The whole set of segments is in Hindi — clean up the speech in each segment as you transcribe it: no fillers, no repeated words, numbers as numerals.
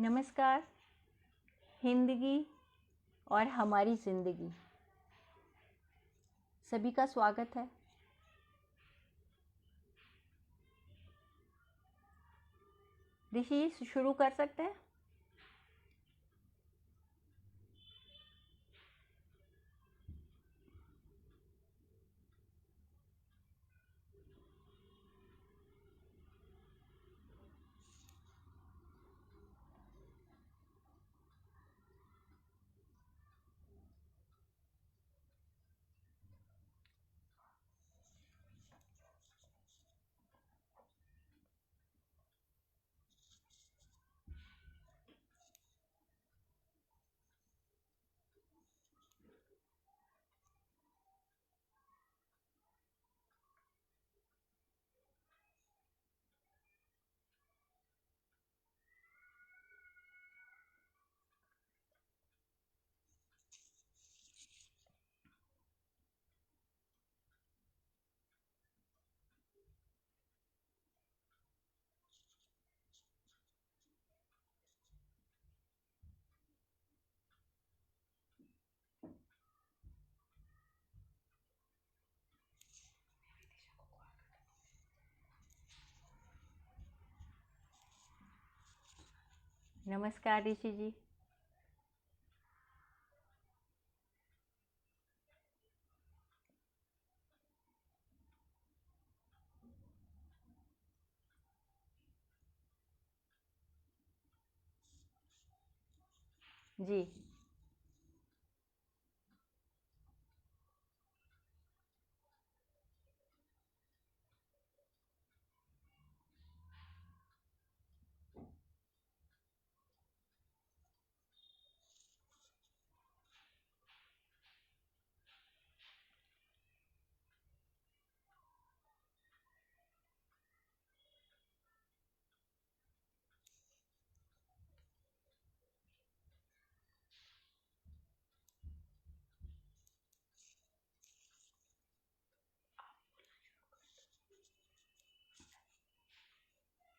नमस्कार। हिंदगी और हमारी ज़िंदगी, सभी का स्वागत है। ऋषि, शुरू कर सकते हैं? नमस्कार ऋषि जी। जी,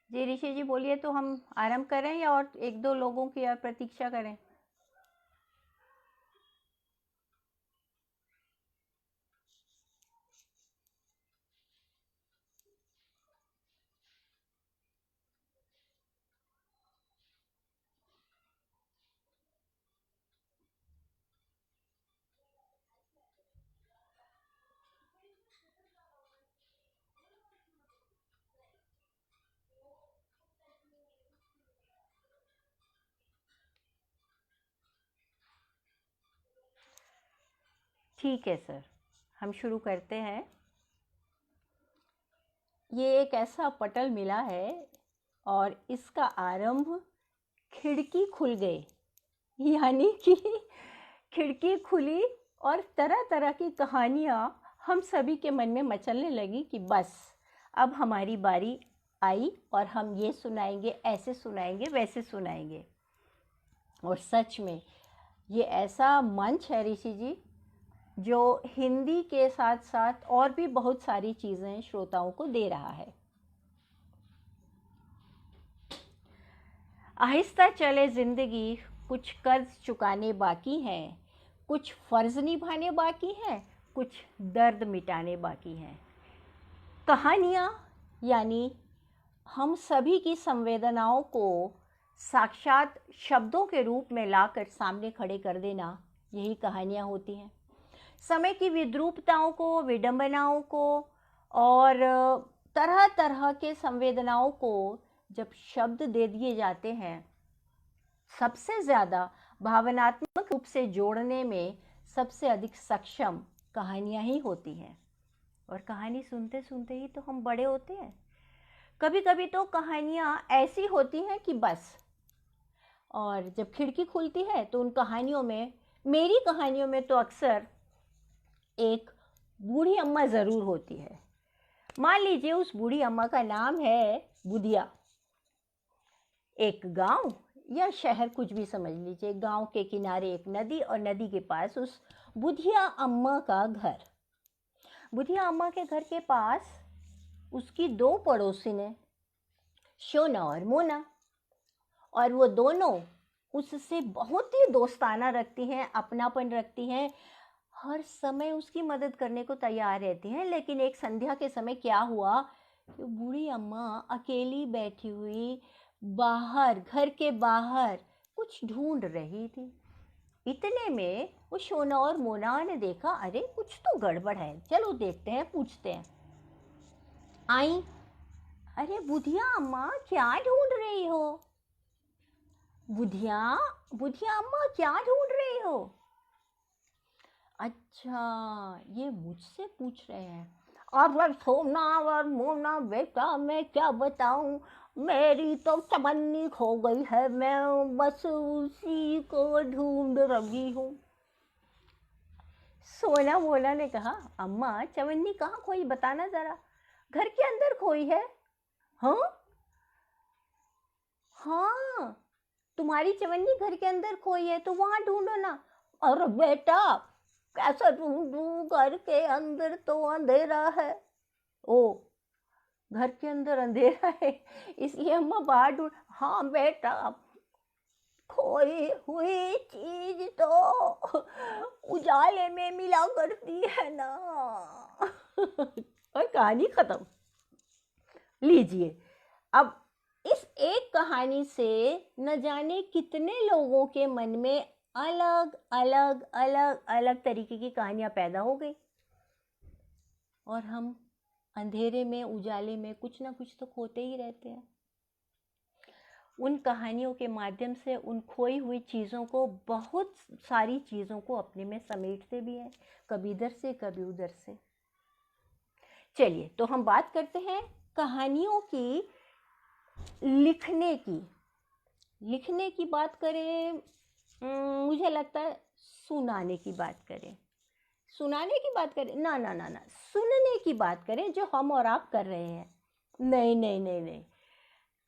जी ऋषि जी बोलिए, तो हम आरंभ करें या और एक दो लोगों की और प्रतीक्षा करें? ठीक है सर, हम शुरू करते हैं। ये एक ऐसा पटल मिला है और इसका आरंभ खिड़की खुल गई, यानी कि खिड़की खुली और तरह तरह की कहानियाँ हम सभी के मन में मचलने लगी कि बस अब हमारी बारी आई और हम ये सुनाएंगे, ऐसे सुनाएंगे, वैसे सुनाएंगे। और सच में ये ऐसा मंच है ऋषि जी, जो हिंदी के साथ साथ और भी बहुत सारी चीज़ें श्रोताओं को दे रहा है। आहिस्ता चले ज़िंदगी, कुछ कर्ज चुकाने बाकी हैं, कुछ फ़र्ज़ निभाने बाकी हैं, कुछ दर्द मिटाने बाकी हैं। कहानियाँ यानी हम सभी की संवेदनाओं को साक्षात शब्दों के रूप में लाकर सामने खड़े कर देना, यही कहानियाँ होती हैं। समय की विद्रूपताओं को, विडंबनाओं को और तरह तरह के संवेदनाओं को जब शब्द दे दिए जाते हैं, सबसे ज़्यादा भावनात्मक रूप से जोड़ने में सबसे अधिक सक्षम कहानियाँ ही होती हैं। और कहानी सुनते सुनते ही तो हम बड़े होते हैं। कभी कभी तो कहानियाँ ऐसी होती हैं कि बस, और जब खिड़की खुलती है तो उन कहानियों में, मेरी कहानियों में तो अक्सर एक बूढ़ी अम्मा ज़रूर होती है। मान लीजिए उस बूढ़ी अम्मा का नाम है बुधिया। एक गांव या शहर, कुछ भी समझ लीजिए, गांव के किनारे एक नदी और नदी के पास उस बुधिया अम्मा का घर। बुधिया अम्मा के घर के पास उसकी दो पड़ोसी ने, शोना और मोना। और वो दोनों उससे बहुत ही दोस्ताना रखती हैं, अपनापन रखती हैं, हर समय उसकी मदद करने को तैयार रहती हैं। लेकिन एक संध्या के समय क्या हुआ कि बूढ़ी अम्मा अकेली बैठी हुई बाहर, घर के बाहर कुछ ढूंढ रही थी। इतने में वो सोना और मोना ने देखा, अरे कुछ तो गड़बड़ है, चलो देखते हैं, पूछते हैं। आई, अरे बुधिया अम्मा क्या ढूंढ रही हो? बुधिया, बुधिया अम्मा क्या ढूंढ रही हो? अच्छा, ये मुझसे पूछ रहे हैं। अब सोना और मोना बेटा मैं क्या बताऊं, मेरी तो चवन्नी खो गई है, मैं बस उसी को ढूंढ रही हूँ। सोना मोना ने कहा, अम्मा चवन्नी कहाँ खोई, बताना जरा। घर के अंदर खोई है। हाँ हाँ, तुम्हारी चवन्नी घर के अंदर खोई है तो वहां ढूंढो ना। अरे बेटा कैसा ढूंढूं, घर के अंदर तो अंधेरा है। ओ, घर के अंदर अंधेरा है इसलिए अम्मा बाहर ढूंढ। हाँ बेटा, खोई हुई चीज तो उजाले में मिला करती है ना। और कहानी खत्म। लीजिए, अब इस एक कहानी से न जाने कितने लोगों के मन में अलग अलग अलग अलग तरीके की कहानियां पैदा हो गई, और हम अंधेरे में उजाले में कुछ ना कुछ तो खोते ही रहते हैं। उन कहानियों के माध्यम से उन खोई हुई चीज़ों को, बहुत सारी चीज़ों को अपने में समेटते भी हैं, कभी इधर से कभी उधर से। चलिए, तो हम बात करते हैं कहानियों की लिखने की बात करें, मुझे लगता है सुनाने की बात करें। सुनाने की बात करें ना ना ना ना, सुनने की बात करें, जो हम और आप कर रहे हैं। नहीं नहीं नहीं नहीं,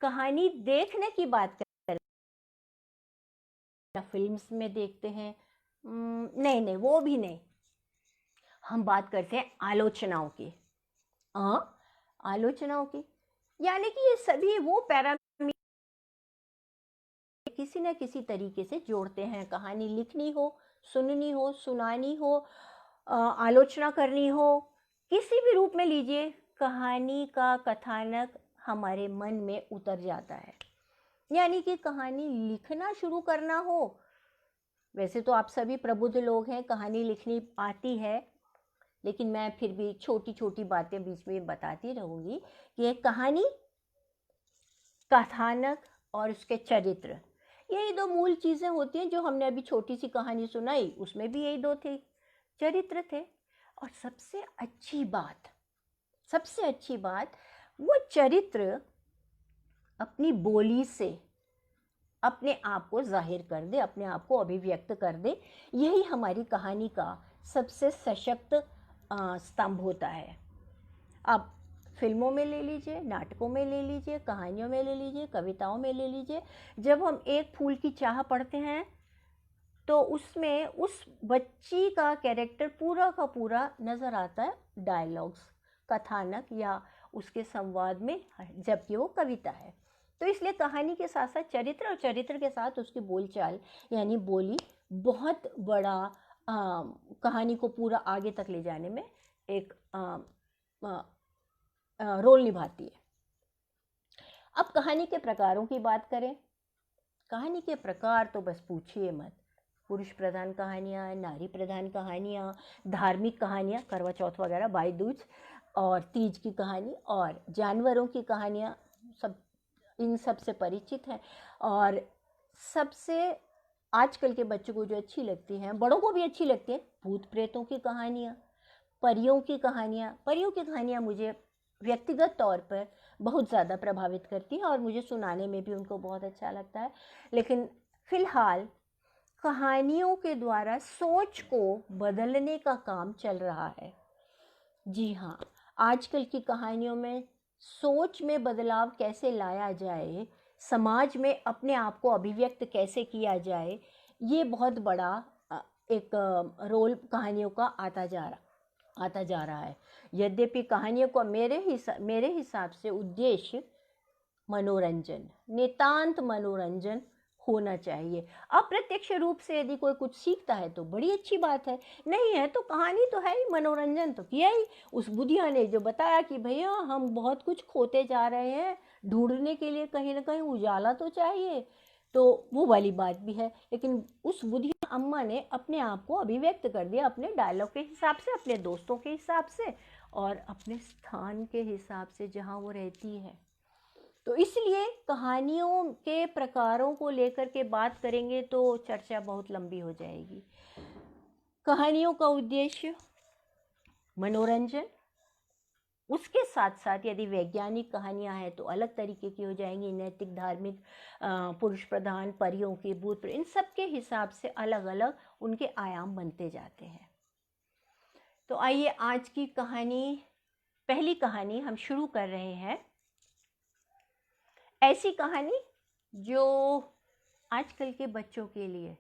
कहानी देखने की बात करें, फिल्म्स में देखते हैं। नहीं नहीं, वो भी नहीं। हम बात करते हैं आलोचनाओं की। आलोचनाओं की, यानी कि ये सभी वो पैरामीटर किसी न किसी तरीके से जोड़ते हैं। कहानी लिखनी हो, सुननी हो, सुनानी हो, आलोचना करनी हो, किसी भी रूप में लीजिए, कहानी का कथानक हमारे मन में उतर जाता है। यानी कि कहानी लिखना शुरू करना हो, वैसे तो आप सभी प्रबुद्ध लोग हैं, कहानी लिखनी आती है, लेकिन मैं फिर भी छोटी छोटी बातें बीच में बताती रहूँगी कि एक कहानी, कथानक और उसके चरित्र, यही दो मूल चीज़ें होती हैं। जो हमने अभी छोटी सी कहानी सुनाई उसमें भी यही दो थे, चरित्र थे। और सबसे अच्छी बात, वो चरित्र अपनी बोली से अपने आप को जाहिर कर दे, अपने आप को अभिव्यक्त कर दे। यही हमारी कहानी का सबसे सशक्त स्तंभ होता है। अब फिल्मों में ले लीजिए, नाटकों में ले लीजिए, कहानियों में ले लीजिए, कविताओं में ले लीजिए, जब हम एक फूल की चाह पढ़ते हैं तो उसमें उस बच्ची का कैरेक्टर पूरा का पूरा नज़र आता है, डायलॉग्स, कथानक या उसके संवाद में, जबकि वो कविता है। तो इसलिए कहानी के साथ साथ चरित्र, और चरित्र के साथ उसकी बोलचाल यानी बोली बहुत बड़ा कहानी को पूरा आगे तक ले जाने में एक रोल निभाती है। अब कहानी के प्रकारों की बात करें, कहानी के प्रकार तो बस पूछिए मत। पुरुष प्रधान कहानियाँ, नारी प्रधान कहानियाँ, धार्मिक कहानियाँ, करवा चौथ वगैरह, भाई दूज और तीज की कहानी, और जानवरों की कहानियाँ, सब इन सब से परिचित हैं। और सबसे आजकल के बच्चों को जो अच्छी लगती हैं, बड़ों को भी अच्छी लगती है, भूत प्रेतों की कहानियाँ, परियों की कहानियाँ। परियों की कहानियाँ मुझे व्यक्तिगत तौर पर बहुत ज़्यादा प्रभावित करती हैं और मुझे सुनाने में भी उनको बहुत अच्छा लगता है। लेकिन फ़िलहाल कहानियों के द्वारा सोच को बदलने का काम चल रहा है। जी हाँ, आजकल की कहानियों में सोच में बदलाव कैसे लाया जाए, समाज में अपने आप को अभिव्यक्त कैसे किया जाए, ये बहुत बड़ा एक रोल कहानियों का आता जा रहा है। यद्यपि कहानियों का मेरे हिसाब से उद्देश्य मनोरंजन, नितांत मनोरंजन होना चाहिए। अप्रत्यक्ष रूप से यदि कोई कुछ सीखता है तो बड़ी अच्छी बात है, नहीं है तो कहानी तो है ही, मनोरंजन तो किया ही। उस बुढ़िया ने जो बताया कि भैया हम बहुत कुछ खोते जा रहे हैं, ढूंढने के लिए कहीं ना कहीं उजाला तो चाहिए, तो वो वाली बात भी है। लेकिन उस बुढ़िया अम्मा ने अपने आप को अभिव्यक्त कर दिया अपने डायलॉग के हिसाब से, अपने दोस्तों के हिसाब से और अपने स्थान के हिसाब से जहाँ वो रहती है। तो इसलिए कहानियों के प्रकारों को लेकर के बात करेंगे तो चर्चा बहुत लंबी हो जाएगी। कहानियों का उद्देश्य मनोरंजन, उसके साथ साथ यदि वैज्ञानिक कहानियां हैं तो अलग तरीके की हो जाएंगी, नैतिक, धार्मिक, पुरुष प्रधान, परियों के, भूत, इन सब के हिसाब से अलग अलग उनके आयाम बनते जाते हैं। तो आइए आज की कहानी, पहली कहानी हम शुरू कर रहे हैं। ऐसी कहानी जो आजकल के बच्चों के लिए,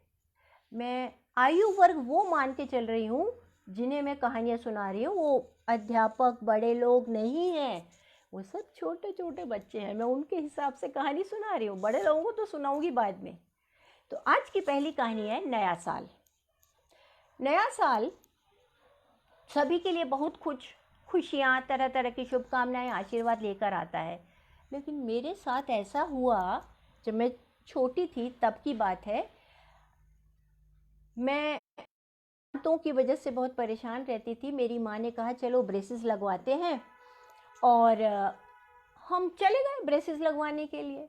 मैं आयु वर्ग वो मान के चल रही हूँ जिन्हें मैं कहानियाँ सुना रही हूँ वो अध्यापक, बड़े लोग नहीं हैं, वो सब छोटे छोटे बच्चे हैं। मैं उनके हिसाब से कहानी सुना रही हूँ, बड़े लोगों को तो सुनाऊंगी बाद में। तो आज की पहली कहानी है नया साल। नया साल सभी के लिए बहुत खुशियाँ, तरह तरह की शुभकामनाएं, आशीर्वाद लेकर आता है। लेकिन मेरे साथ ऐसा हुआ, जब मैं छोटी थी तब की बात है, मैं दांतों की वजह से बहुत परेशान रहती थी। मेरी माँ ने कहा चलो ब्रेसेस लगवाते हैं, और हम चले गए ब्रेसेस लगवाने के लिए।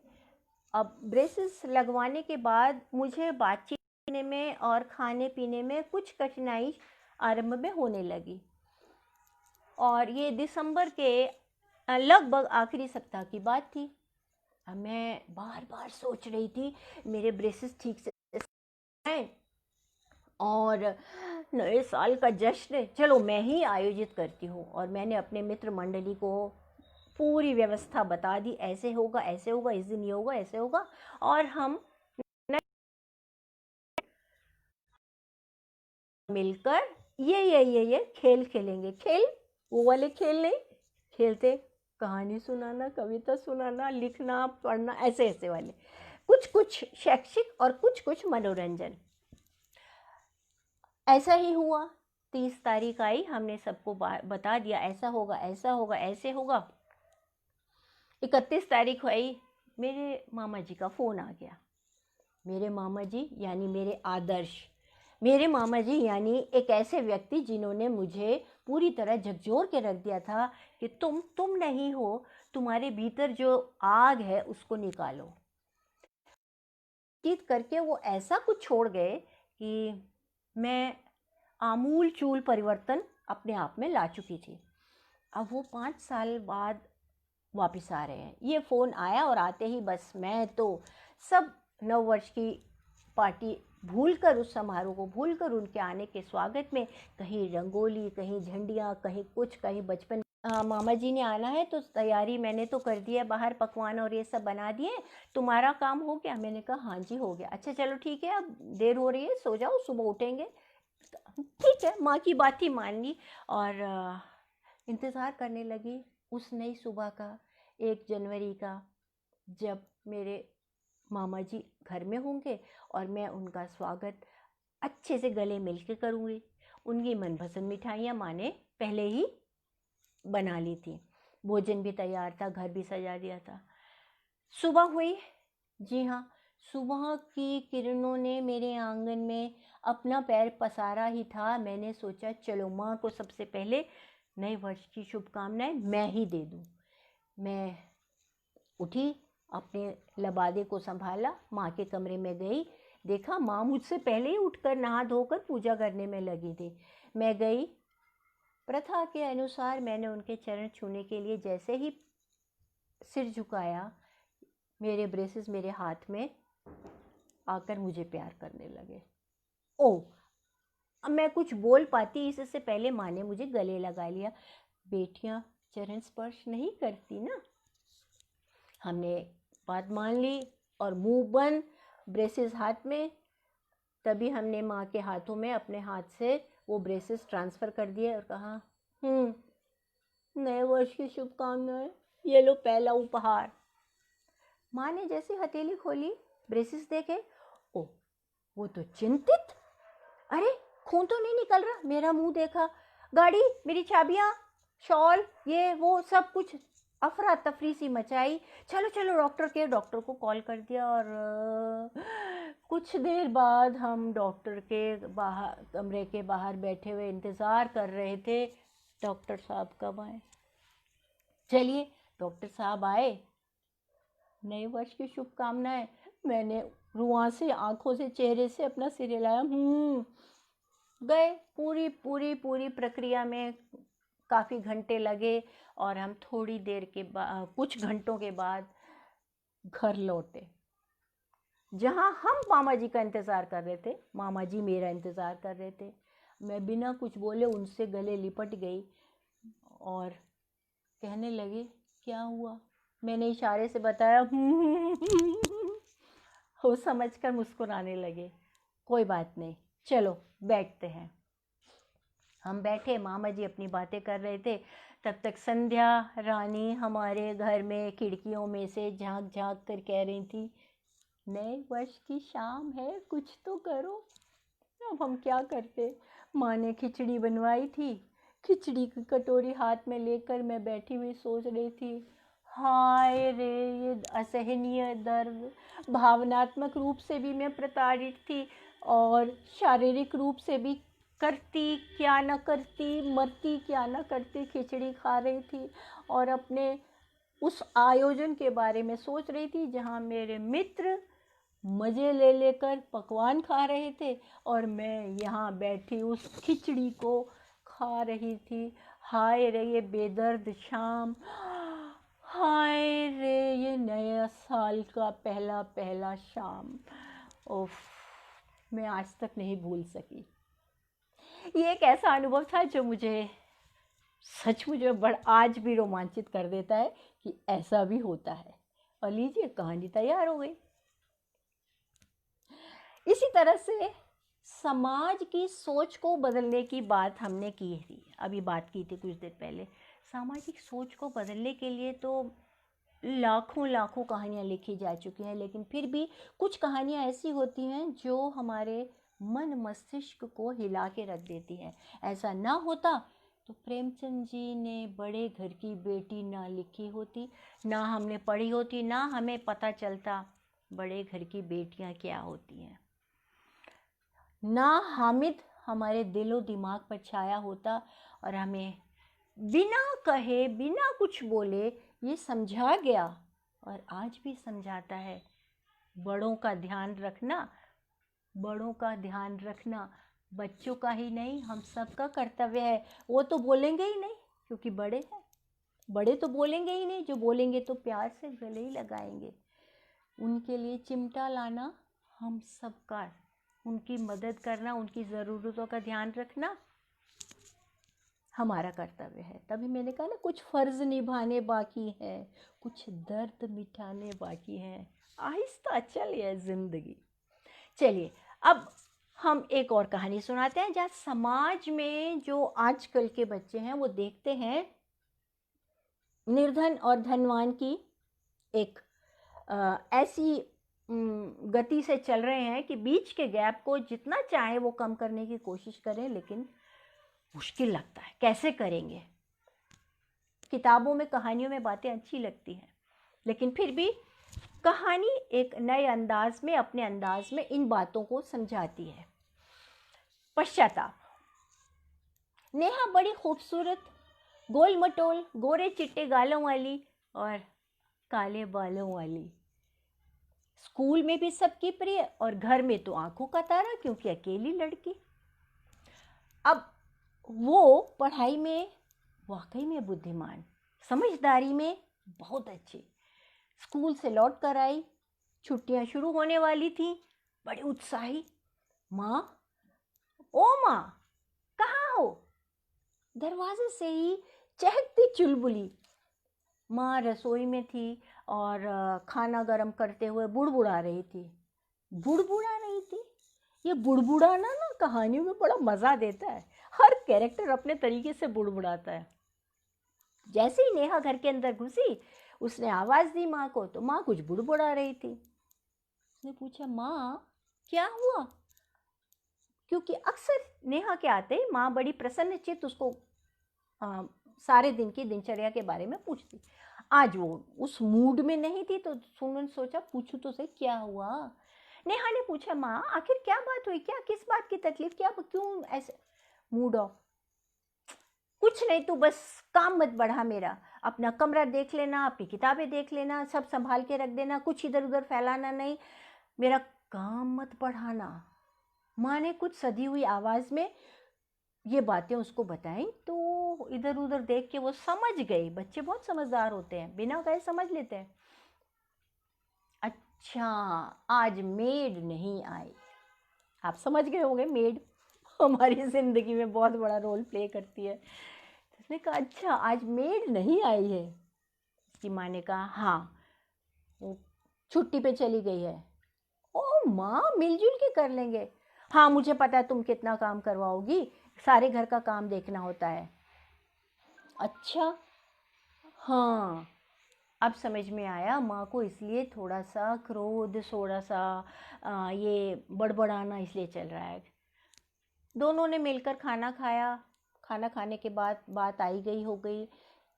अब ब्रेसेस लगवाने के बाद मुझे बातचीत करने में और खाने पीने में कुछ कठिनाई आरंभ में होने लगी, और ये दिसंबर के लगभग आखिरी सप्ताह की बात थी। अब मैं बार बार सोच रही थी मेरे ब्रेसेस ठीक से हैं, और नए साल का जश्न चलो मैं ही आयोजित करती हूँ। और मैंने अपने मित्र मंडली को पूरी व्यवस्था बता दी, ऐसे होगा, ऐसे होगा, इस दिन ये होगा, ऐसे होगा, और हम मिलकर ये खेल खेलेंगे। खेल वो वाले खेल नहीं खेलते, कहानी सुनाना, कविता सुनाना, लिखना, पढ़ना, ऐसे ऐसे वाले, कुछ कुछ शैक्षिक और कुछ कुछ मनोरंजन। ऐसा ही हुआ। 30 तारीख आई, हमने सबको बता दिया ऐसा होगा, ऐसा होगा, ऐसे होगा। 31 तारीख आई, मेरे मामा जी का फ़ोन आ गया। मेरे मामा जी यानी मेरे आदर्श, मेरे मामा जी यानी एक ऐसे व्यक्ति जिन्होंने मुझे पूरी तरह झकझोर के रख दिया था कि तुम नहीं हो, तुम्हारे भीतर जो आग है उसको निकालो। चीत करके वो ऐसा कुछ छोड़ गए कि मैं आमूल चूल परिवर्तन अपने आप में ला चुकी थी। अब वो 5 साल बाद वापस आ रहे हैं। ये फ़ोन आया और आते ही बस मैं तो सब नववर्ष की पार्टी भूलकर, उस समारोह को भूलकर, उनके आने के स्वागत में कहीं रंगोली, कहीं झंडियाँ, कहीं कुछ, कहीं बचपन, मामा जी ने आना है तो तैयारी मैंने तो कर दी है, बाहर पकवान और ये सब बना दिए, तुम्हारा काम हो गया? मैंने कहा हाँ जी हो गया। अच्छा चलो ठीक है, अब देर हो रही है, सो जाओ, सुबह उठेंगे। ठीक है, माँ की बात ही मान ली और इंतज़ार करने लगी उस नई सुबह का, 1 जनवरी का, जब मेरे मामा जी घर में होंगे और मैं उनका स्वागत अच्छे से गले मिल के करूँगी। उनकी मनपसंद मिठाइयाँ माँ ने पहले ही बना ली थी, भोजन भी तैयार था, घर भी सजा दिया था। सुबह हुई, जी हाँ, सुबह की किरणों ने मेरे आंगन में अपना पैर पसारा ही था। मैंने सोचा चलो माँ को सबसे पहले नए वर्ष की शुभकामनाएं मैं ही दे दूँ। मैं उठी, अपने लबादे को संभाला, माँ के कमरे में गई, देखा माँ मुझसे पहले ही उठकर नहा धोकर पूजा करने में लगी थी। मैं गई, प्रथा के अनुसार मैंने उनके चरण छूने के लिए जैसे ही सिर झुकाया, मेरे ब्रेसेस मेरे हाथ में आकर मुझे प्यार करने लगे। ओह, अब मैं कुछ बोल पाती इससे पहले माँ ने मुझे गले लगा लिया। बेटियां चरण स्पर्श नहीं करती ना। हमने बात मान ली और मुंह बंद, ब्रेसेस हाथ में। तभी हमने माँ के हाथों में अपने हाथ से वो ब्रेसेस ट्रांसफ़र कर दिए और कहा नए वर्ष की शुभकामनाएं, ये लो पहला उपहार। माँ ने जैसी हथेली खोली, ब्रेसेस देखे, ओ वो तो चिंतित। अरे खून तो नहीं निकल रहा। मेरा मुंह देखा, गाड़ी, मेरी चाबियाँ, शॉल, ये वो सब कुछ अफरा तफरी सी मचाई। चलो चलो डॉक्टर को कॉल कर दिया। और कुछ देर बाद हम डॉक्टर के बाहर, कमरे के बाहर बैठे हुए इंतज़ार कर रहे थे डॉक्टर साहब कब आए। चलिए डॉक्टर साहब आए, नए वर्ष की शुभकामनाएं। मैंने रुआं से, आंखों से, चेहरे से अपना सिर हिलाया। गए। पूरी पूरी पूरी प्रक्रिया में काफ़ी घंटे लगे और हम थोड़ी देर के बाद, कुछ घंटों के बाद घर लौटे, जहाँ हम मामा जी का इंतज़ार कर रहे थे। मामा जी मेरा इंतज़ार कर रहे थे। मैं बिना कुछ बोले उनसे गले लिपट गई और कहने लगे क्या हुआ। मैंने इशारे से बताया। वो समझकर मुस्कुराने लगे। कोई बात नहीं, चलो बैठते हैं। हम बैठे, मामा जी अपनी बातें कर रहे थे। तब तक संध्या रानी हमारे घर में खिड़कियों में से झांक झांक कर कह रही थी, नए वर्ष की शाम है, कुछ तो करो। अब हम क्या करते। माँ ने खिचड़ी बनवाई थी। खिचड़ी की कटोरी हाथ में लेकर मैं बैठी हुई सोच रही थी, हाय रे ये असहनीय दर्द। भावनात्मक रूप से भी मैं प्रताड़ित थी और शारीरिक रूप से भी। करती क्या न करती, मरती क्या न करती। खिचड़ी खा रही थी और अपने उस आयोजन के बारे में सोच रही थी जहाँ मेरे मित्र मज़े ले लेकर पकवान खा रहे थे और मैं यहाँ बैठी उस खिचड़ी को खा रही थी। हाय रे ये बेदर्द शाम, हाय रे ये नया साल का पहला पहला शाम। ओफ, मैं आज तक नहीं भूल सकी। ये एक ऐसा अनुभव था जो मुझे सचमुच में आज भी रोमांचित कर देता है कि ऐसा भी होता है। और लीजिए, कहानी तैयार हो गई। इसी तरह से समाज की सोच को बदलने की बात हमने की थी, अभी बात की थी कुछ देर पहले। सामाजिक सोच को बदलने के लिए तो लाखों लाखों कहानियाँ लिखी जा चुकी हैं, लेकिन फिर भी कुछ कहानियाँ ऐसी होती हैं जो हमारे मन मस्तिष्क को हिला के रख देती हैं। ऐसा ना होता तो प्रेमचंद जी ने बड़े घर की बेटी ना लिखी होती, ना हमने पढ़ी होती, ना हमें पता चलता बड़े घर की बेटियां क्या होती हैं, ना हामिद हमारे दिलो दिमाग पर छाया होता और हमें बिना कहे, बिना कुछ बोले ये समझा गया और आज भी समझाता है, बड़ों का ध्यान रखना, बड़ों का ध्यान रखना बच्चों का ही नहीं, हम सबका कर्तव्य है। वो तो बोलेंगे ही नहीं क्योंकि बड़े हैं, बड़े तो बोलेंगे ही नहीं, जो बोलेंगे तो प्यार से गले ही लगाएंगे। उनके लिए चिमटा लाना हम सबका, उनकी मदद करना, उनकी ज़रूरतों का ध्यान रखना हमारा कर्तव्य है। तभी मैंने कहा ना, कुछ फ़र्ज़ निभाने बाकी हैं, कुछ दर्द मिटाने बाकी हैं, आहिस्ता चल है ज़िंदगी। चलिए अब हम एक और कहानी सुनाते हैं जहाँ समाज में जो आजकल के बच्चे हैं वो देखते हैं निर्धन और धनवान की एक ऐसी गति से चल रहे हैं कि बीच के गैप को जितना चाहे वो कम करने की कोशिश करें, लेकिन मुश्किल लगता है, कैसे करेंगे। किताबों में, कहानियों में बातें अच्छी लगती हैं, लेकिन फिर भी कहानी एक नए अंदाज में, अपने अंदाज में इन बातों को समझाती है। पश्चाताप। नेहा बड़ी खूबसूरत, गोल मटोल, गोरे चिट्टे गालों वाली और काले बालों वाली, स्कूल में भी सबकी प्रिय और घर में तो आंखों का तारा क्योंकि अकेली लड़की। अब वो पढ़ाई में वाकई में बुद्धिमान, समझदारी में बहुत अच्छी। स्कूल से लौट कर आई, छुट्टियां शुरू होने वाली थी, बड़ी उत्साही। माँ, ओ माँ, कहाँ हो? दरवाजे से ही चहकती चुलबुली। माँ रसोई में थी और खाना गर्म करते हुए बुड़बुड़ा रही थी। बुड़बुड़ा रही थी। ये बुड़बुड़ाना ना कहानियों में बड़ा मज़ा देता है, हर कैरेक्टर अपने तरीके से बुड़बुड़ाता है। जैसे ही नेहा घर के अंदर घुसी, उसने आवाज़ दी माँ को तो माँ कुछ बुड़बुड़ा रही थी। उसने पूछा, माँ क्या हुआ? क्योंकि अक्सर नेहा के आते ही माँ बड़ी प्रसन्नचित्त उसको सारे दिन की दिनचर्या के बारे में पूछती। आज वो उस मूड में नहीं थी तो सुमन सोचा पूछूं तो सही क्या हुआ। नेहा ने पूछा, माँ आखिर क्या बात हुई, क्या किस बात की तकलीफ, क्या क्यों ऐसे मूड ऑफ? कुछ नहीं, तू बस काम मत बढ़ा मेरा, अपना कमरा देख लेना, अपनी किताबें देख लेना, सब संभाल के रख देना, कुछ इधर उधर फैलाना नहीं, मेरा काम मत बढ़ाना। माँ ने कुछ सधी हुई आवाज़ में ये बातें उसको बताई तो इधर उधर देख के वो समझ गई। बच्चे बहुत समझदार होते हैं, बिना कहे समझ लेते हैं। अच्छा, आज मेड नहीं आई। आप समझ गए होंगे मेड हमारी ज़िंदगी में बहुत बड़ा रोल प्ले करती है। तो उसने कहा, अच्छा आज मेड नहीं आई है। उसकी माँ ने कहा, हाँ वो छुट्टी पे चली गई है। ओ माँ, मिलजुल के कर लेंगे। हाँ मुझे पता है तुम कितना काम करवाओगी, सारे घर का काम देखना होता है। अच्छा, हाँ अब समझ में आया माँ को, इसलिए थोड़ा सा क्रोध, थोड़ा सा ये बड़बड़ाना इसलिए चल रहा है। दोनों ने मिलकर खाना खाया। खाना खाने के बाद बात आई गई हो गई।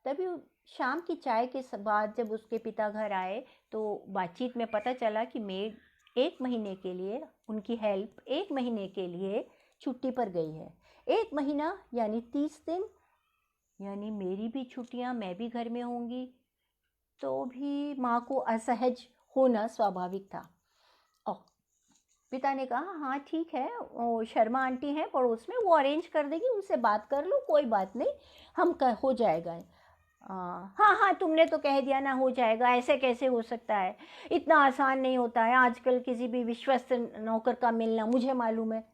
तभी शाम की चाय के बाद जब उसके पिता घर आए तो बातचीत में पता चला कि मेड 1 महीने के लिए, उनकी हेल्प 1 महीने के लिए छुट्टी पर गई है। 1 महीना यानी 30 दिन, यानी मेरी भी छुट्टियां, मैं भी घर में होंगी, तो भी माँ को असहज होना स्वाभाविक था। और पिता ने कहा, हाँ ठीक है, वो शर्मा आंटी हैं पड़ोस में, वो अरेंज कर देगी, उनसे बात कर लो, कोई बात नहीं, हो जाएगा। हाँ हाँ तुमने तो कह दिया ना हो जाएगा, ऐसे कैसे हो सकता है, इतना आसान नहीं होता है आजकल किसी भी विश्वस्त नौकर का मिलना, मुझे मालूम है।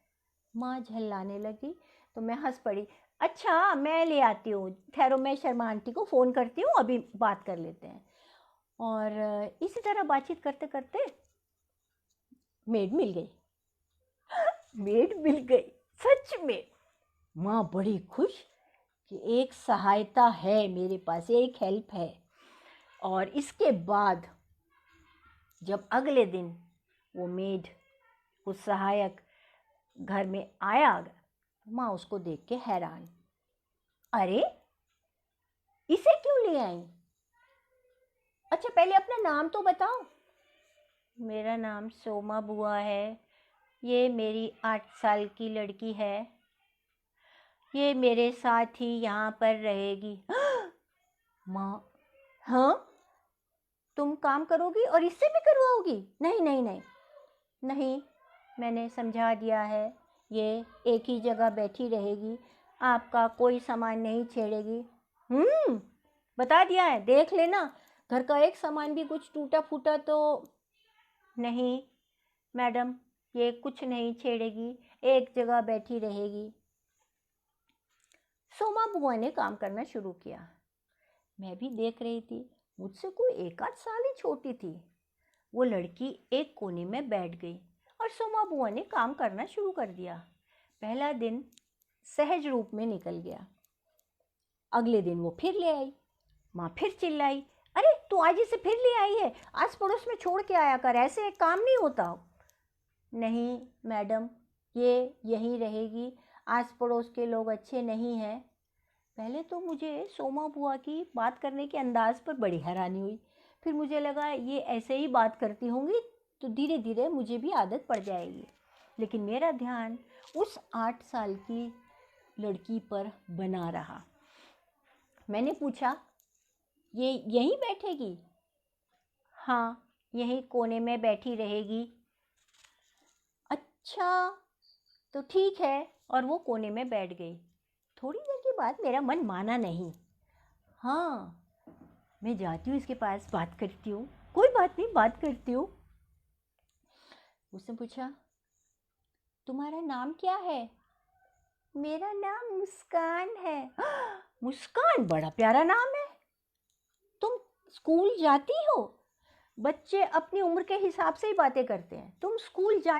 माँ झल्लाने लगी तो मैं हंस पड़ी। अच्छा मैं ले आती हूँ, ठहरो मैं शर्मा आंटी को फ़ोन करती हूँ, अभी बात कर लेते हैं। और इसी तरह बातचीत करते करते मेड मिल गई। मेड मिल गई सच में। माँ बड़ी खुश कि एक सहायता है मेरे पास, एक हेल्प है। और इसके बाद जब अगले दिन वो मेड, उस सहायक घर में आया, माँ उसको देख के हैरान, अरे इसे क्यों ले आई? अच्छा पहले अपना नाम तो बताओ। मेरा नाम सोमा बुआ है, ये मेरी 8 साल की लड़की है, ये मेरे साथ ही यहाँ पर रहेगी। माँ, हाँ तुम काम करोगी और इससे भी करवाओगी? नहीं नहीं नहीं नहीं, मैंने समझा दिया है, ये एक ही जगह बैठी रहेगी, आपका कोई सामान नहीं छेड़ेगी। बता दिया है, देख लेना घर का एक सामान भी कुछ टूटा फूटा तो। नहीं मैडम, ये कुछ नहीं छेड़ेगी, एक जगह बैठी रहेगी। सोमा बुआ ने काम करना शुरू किया। मैं भी देख रही थी, मुझसे कोई 1 आध साल ही छोटी थी। वो लड़की एक कोने में बैठ गई और सोमा बुआ ने काम करना शुरू कर दिया। पहला दिन सहज रूप में निकल गया। अगले दिन वो फिर ले आई। माँ फिर चिल्लाई, अरे तू आज इसे फिर ले आई है, आस पड़ोस में छोड़ के आया कर, ऐसे काम नहीं होता। नहीं मैडम, ये यहीं रहेगी, आस पड़ोस के लोग अच्छे नहीं हैं। पहले तो मुझे सोमा बुआ की बात करने के अंदाज पर बड़ी हैरानी हुई, फिर मुझे लगा ये ऐसे ही बात करती होंगी तो धीरे धीरे मुझे भी आदत पड़ जाएगी। लेकिन मेरा ध्यान उस 8 साल की लड़की पर बना रहा। मैंने पूछा, ये यहीं बैठेगी? हाँ यहीं कोने में बैठी रहेगी। अच्छा तो ठीक है, और वो कोने में बैठ गई। थोड़ी देर के बाद मेरा मन माना नहीं। हाँ मैं जाती हूँ इसके पास, बात करती हूँ, कोई बात नहीं बात करती हूँ। उसने पूछा, तुम्हारा नाम क्या है? मेरा नाम मुस्कान है। मुस्कान बड़ा प्यारा नाम है। तुम स्कूल जाती हो? बच्चे अपनी उम्र के हिसाब से ही बातें करते हैं, तुम स्कूल जा?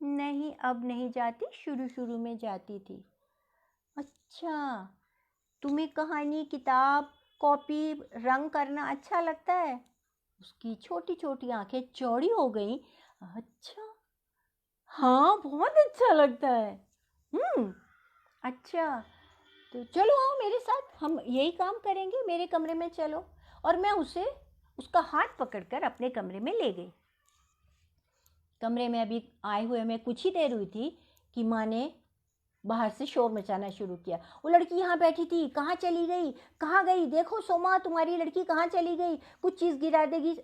नहीं अब नहीं जाती, शुरू शुरू में जाती थी। अच्छा तुम्हें कहानी, किताब, कॉपी, रंग करना अच्छा लगता है? उसकी छोटी छोटी आंखें चौड़ी हो गईं। अच्छा, हाँ बहुत अच्छा लगता है। अच्छा, तो चलो आओ मेरे साथ, हम यही काम करेंगे, मेरे कमरे में चलो। और मैं उसे उसका हाथ पकड़कर अपने कमरे में ले गई। कमरे में अभी आए हुए मैं कुछ ही देर हुई थी कि माँ ने बाहर से शोर मचाना शुरू किया। वो लड़की यहाँ बैठी थी, कहाँ चली गई, कहाँ गई? देखो सोमा, तुम्हारी लड़की कहाँ चली गई, कुछ चीज़ गिरा देगी।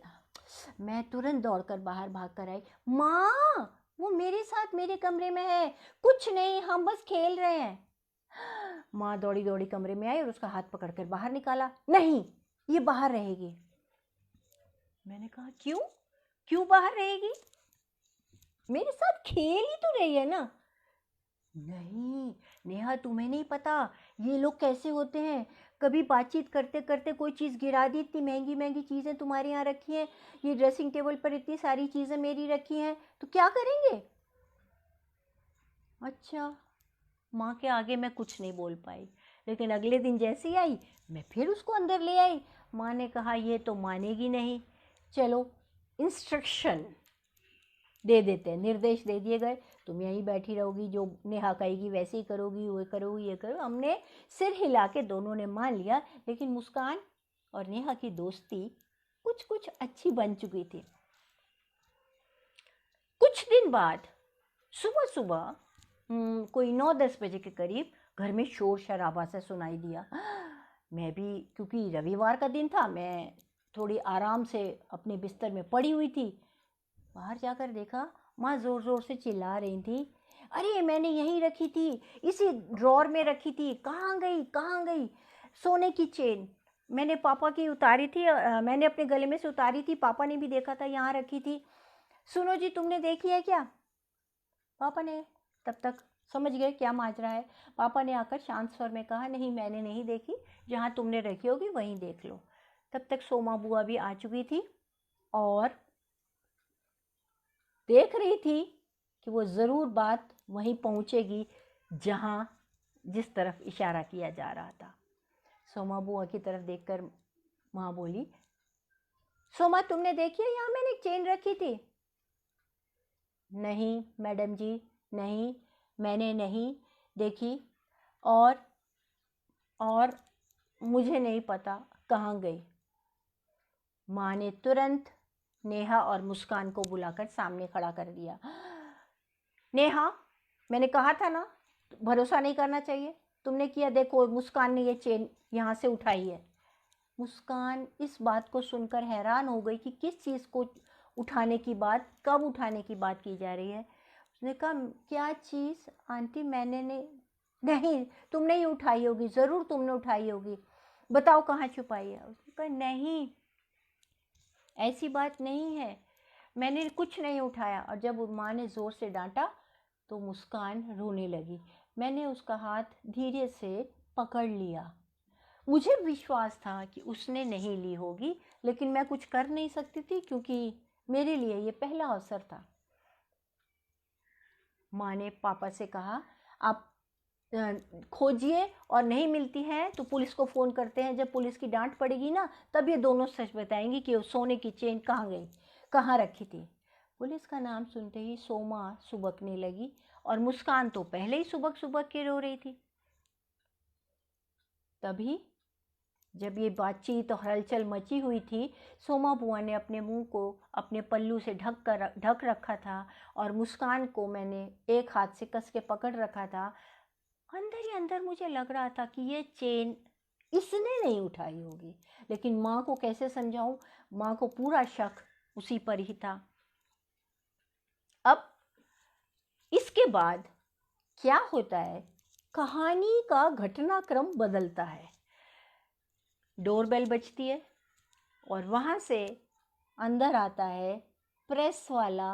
मैं तुरंत दौड़कर बाहर भाग कर आई। माँ, वो मेरे साथ मेरे कमरे में है। कुछ नहीं, हम बस खेल रहे हैं। माँ दौड़ी दौड़ी कमरे में आई और उसका हाथ पकड़कर बाहर निकाला। नहीं, ये बाहर रहेगी। मैंने कहा क्यों? क्यों बाहर रहेगी? मेरे साथ खेल ही तो रही है ना। नहीं नेहा, तुम्हें नहीं पता ये लोग कैसे होते हैं। कभी बातचीत करते करते कोई चीज़ गिरा दी। इतनी महंगी महंगी चीज़ें तुम्हारे यहाँ रखी हैं, ये ड्रेसिंग टेबल पर इतनी सारी चीज़ें मेरी रखी हैं, तो क्या करेंगे? अच्छा, माँ के आगे मैं कुछ नहीं बोल पाई, लेकिन अगले दिन जैसे ही आई मैं फिर उसको अंदर ले आई। माँ ने कहा ये तो मानेगी नहीं, चलो इंस्ट्रक्शन दे देते हैं, निर्देश दे दिए गए, तुम यहीं बैठी रहोगी, जो नेहा कहेगी वैसे ही करोगी, वो करोगी, ये करो। हमने सिर हिला के दोनों ने मान लिया, लेकिन मुस्कान और नेहा की दोस्ती कुछ कुछ अच्छी बन चुकी थी। कुछ दिन बाद सुबह सुबह कोई 9-10 बजे के करीब घर में शोर शराबा सा सुनाई दिया। मैं भी, क्योंकि रविवार का दिन था, मैं थोड़ी आराम से अपने बिस्तर में पड़ी हुई थी। बाहर जाकर देखा, माँ ज़ोर ज़ोर से चिल्ला रही थी, अरे मैंने यहीं रखी थी, इसी ड्रॉर में रखी थी, कहाँ गई, कहाँ गई? सोने की चेन मैंने पापा की उतारी थी, मैंने अपने गले में से उतारी थी, पापा ने भी देखा था, यहाँ रखी थी। सुनो जी, तुमने देखी है क्या? पापा ने तब तक समझ गए क्या माजरा है। पापा ने आकर शांत स्वर में कहा, नहीं मैंने नहीं देखी, जहाँ तुमने रखी होगी वहीं देख लो। तब तक सोमा बुआ भी आ चुकी थी और देख रही थी कि वो ज़रूर बात वहीं पहुंचेगी जहां जिस तरफ इशारा किया जा रहा था। सोमा बुआ की तरफ देखकर माँ बोली, सोमा तुमने देखी है यहाँ मैंने एक चेन रखी थी? नहीं मैडम जी, नहीं, मैंने नहीं देखी, और मुझे नहीं पता कहाँ गई। माँ ने तुरंत नेहा और मुस्कान को बुलाकर सामने खड़ा कर दिया। नेहा, मैंने कहा था ना भरोसा नहीं करना चाहिए, तुमने किया, देखो मुस्कान ने ये चेन यहाँ से उठाई है। मुस्कान इस बात को सुनकर हैरान हो गई कि किस चीज़ को उठाने की बात, कब उठाने की बात की जा रही है। उसने कहा क्या चीज़ आंटी, मैंने नहीं, तुमने ही उठाई होगी, ज़रूर तुमने उठाई होगी, बताओ कहाँ छुपाई है? उसने कहा नहीं, ऐसी बात नहीं है, मैंने कुछ नहीं उठाया। और जब माँ ने ज़ोर से डांटा तो मुस्कान रोने लगी। मैंने उसका हाथ धीरे से पकड़ लिया। मुझे विश्वास था कि उसने नहीं ली होगी, लेकिन मैं कुछ कर नहीं सकती थी क्योंकि मेरे लिए ये पहला अवसर था। माँ ने पापा से कहा, आप खोजिए और नहीं मिलती है तो पुलिस को फ़ोन करते हैं, जब पुलिस की डांट पड़ेगी ना तब ये दोनों सच बताएंगी कि सोने की चेन कहाँ गई, कहाँ रखी थी। पुलिस का नाम सुनते ही सोमा सुबकने लगी और मुस्कान तो पहले ही सुबक सुबक के रो रही थी। तभी जब ये बातचीत और हलचल मची हुई थी, सोमा बुआ ने अपने मुंह को अपने पल्लू से ढक रखा था और मुस्कान को मैंने एक हाथ से कस के पकड़ रखा था। अंदर ही अंदर मुझे लग रहा था कि ये चेन इसने नहीं उठाई होगी, लेकिन माँ को कैसे समझाऊं? माँ को पूरा शक उसी पर ही था। अब इसके बाद क्या होता है, कहानी का घटनाक्रम बदलता है। डोरबेल बजती है और वहाँ से अंदर आता है प्रेस वाला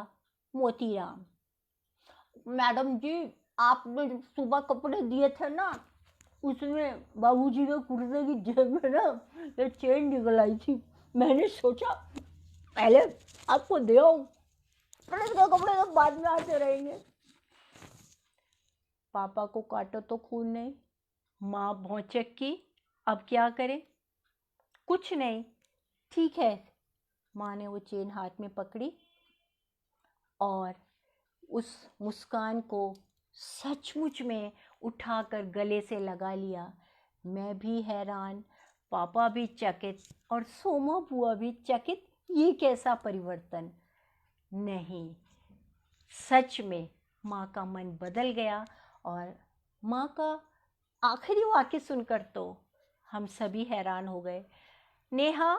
मोतीराम। मैडम जी, आपने सुबह कपड़े दिए थे ना, उसमें बाबूजी के कुर्ते की जेब में ना ये चेन निकल आई थी। मैंने सोचा पहले आपको दे आऊं, प्रेस के कपड़े तो बाद में आते रहेंगे। पापा को काटो तो खून नहीं, माँ भौचक की अब क्या करें? कुछ नहीं, ठीक है। माँ ने वो चेन हाथ में पकड़ी और उस मुस्कान को सचमुच में उठाकर गले से लगा लिया। मैं भी हैरान, पापा भी चकित और सोमा बुआ भी चकित। ये कैसा परिवर्तन! नहीं, सच में माँ का मन बदल गया। और माँ का आखिरी वाक्य सुनकर तो हम सभी हैरान हो गए। नेहा,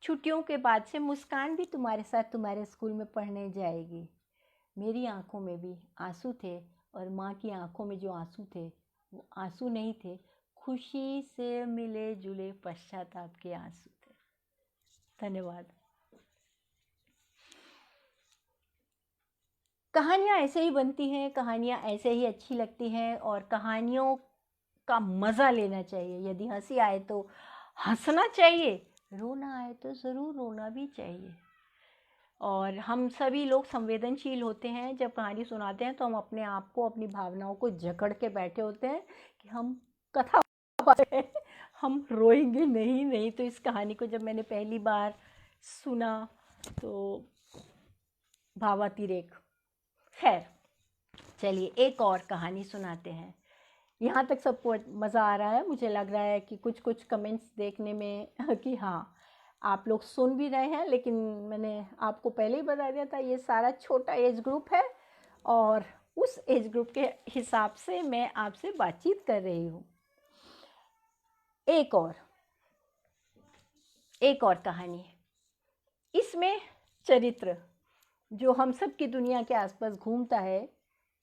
छुट्टियों के बाद से मुस्कान भी तुम्हारे साथ तुम्हारे स्कूल में पढ़ने जाएगी। मेरी आंखों में भी आंसू थे और माँ की आंखों में जो आंसू थे वो आंसू नहीं थे, खुशी से मिले जुले पश्चाताप के आंसू थे। धन्यवाद। कहानियाँ ऐसे ही बनती हैं, कहानियाँ ऐसे ही अच्छी लगती हैं और कहानियों का मज़ा लेना चाहिए। यदि हंसी आए तो हंसना चाहिए, रोना आए तो ज़रूर रोना भी चाहिए। और हम सभी लोग संवेदनशील होते हैं। जब कहानी सुनाते हैं तो हम अपने आप को, अपनी भावनाओं को जकड़ के बैठे होते हैं कि हम कथा हैं, हम रोएंगे नहीं। नहीं तो इस कहानी को जब मैंने पहली बार सुना तो भावातिरेक। खैर, चलिए एक और कहानी सुनाते हैं। यहाँ तक सबको मज़ा आ रहा है? मुझे लग रहा है कि कुछ कुछ कमेंट्स देखने में कि हाँ, आप लोग सुन भी रहे हैं। लेकिन मैंने आपको पहले ही बता दिया था, ये सारा छोटा एज ग्रुप है और उस एज ग्रुप के हिसाब से मैं आपसे बातचीत कर रही हूँ। एक और कहानी। इसमें चरित्र जो हम सब की दुनिया के आसपास घूमता है,